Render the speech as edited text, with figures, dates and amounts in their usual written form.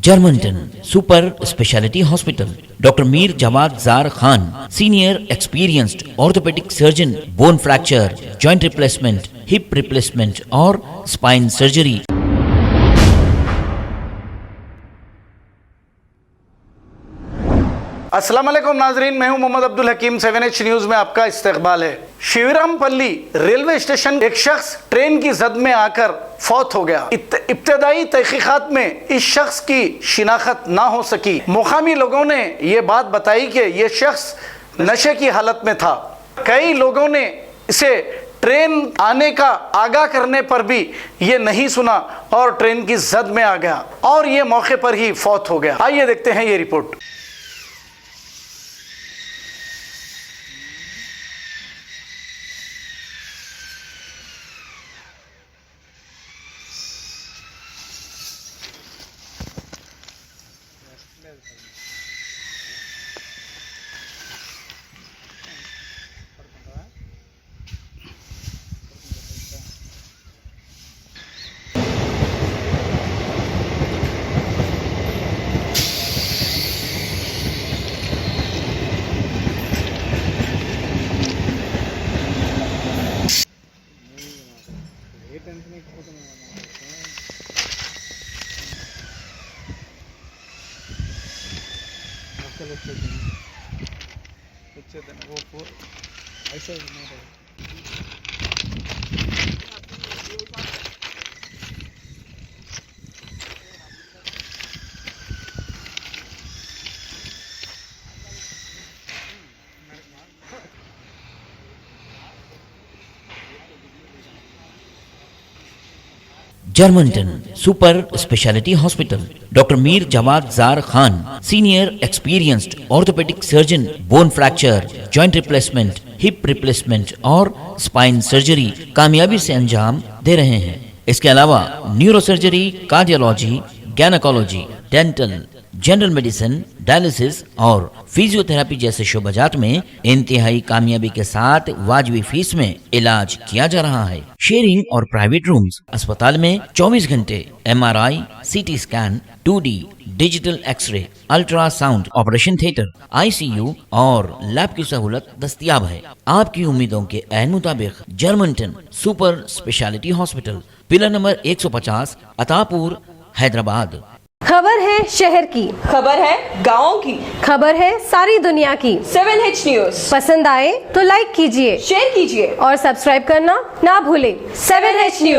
Germanton super speciality hospital, doctor Mir Jawad Zar Khan, senior experienced orthopaedic surgeon, bone fracture, joint replacement, hip replacement और spine surgery. अस्सलाम वालेकुम नाजरीन, मैं हूं मोहम्मद अब्दुल हकीम। 7H न्यूज में आपका इस्तकबाल है। शिवरामपल्ली रेलवे स्टेशन एक शख्स ट्रेन की जद में आकर फौत हो गया। इब्तदाई तहकीकात में इस शख्स की शिनाख्त ना हो सकी। मुकामी लोगों ने यह बात बताई कि यह शख्स नशे की हालत में था। कई लोगों ने इसे ट्रेन आने का आगाह करने पर भी ये नहीं सुना और ट्रेन की जद में आ गया और ये मौके पर ही फौत हो गया। आइए देखते हैं ये रिपोर्ट। वो फोर ऐसा Germanton super speciality hospital, doctor Mir Jawad Zar Khan, senior experienced orthopaedic surgeon, bone fracture, joint replacement, hip replacement और स्पाइन सर्जरी कामयाबी से अंजाम दे रहे हैं। इसके अलावा neuro surgery, cardiology, gynaecology, dental, general medicine, dialysis और फिजियोथेरेपी जैसे शोबाजात में इंतहाई कामयाबी के साथ वाजिबी फीस में इलाज किया जा रहा है। शेयरिंग और प्राइवेट रूम्स। अस्पताल में 24 घंटे MRI, CT scan, 2D digital x ray, ultrasound, operation theatre, ICU और लैब की सहूलत दस्तयाब है। आपकी उम्मीदों के ऐन मुताबिक Germanton super speciality hospital, pillar number 150, Attapur, Hyderabad. खबर है शहर की, खबर है गाँव की, खबर है सारी दुनिया की। 7H न्यूज पसंद आए तो लाइक कीजिए, शेयर कीजिए और सब्सक्राइब करना ना भूलें। 7H news.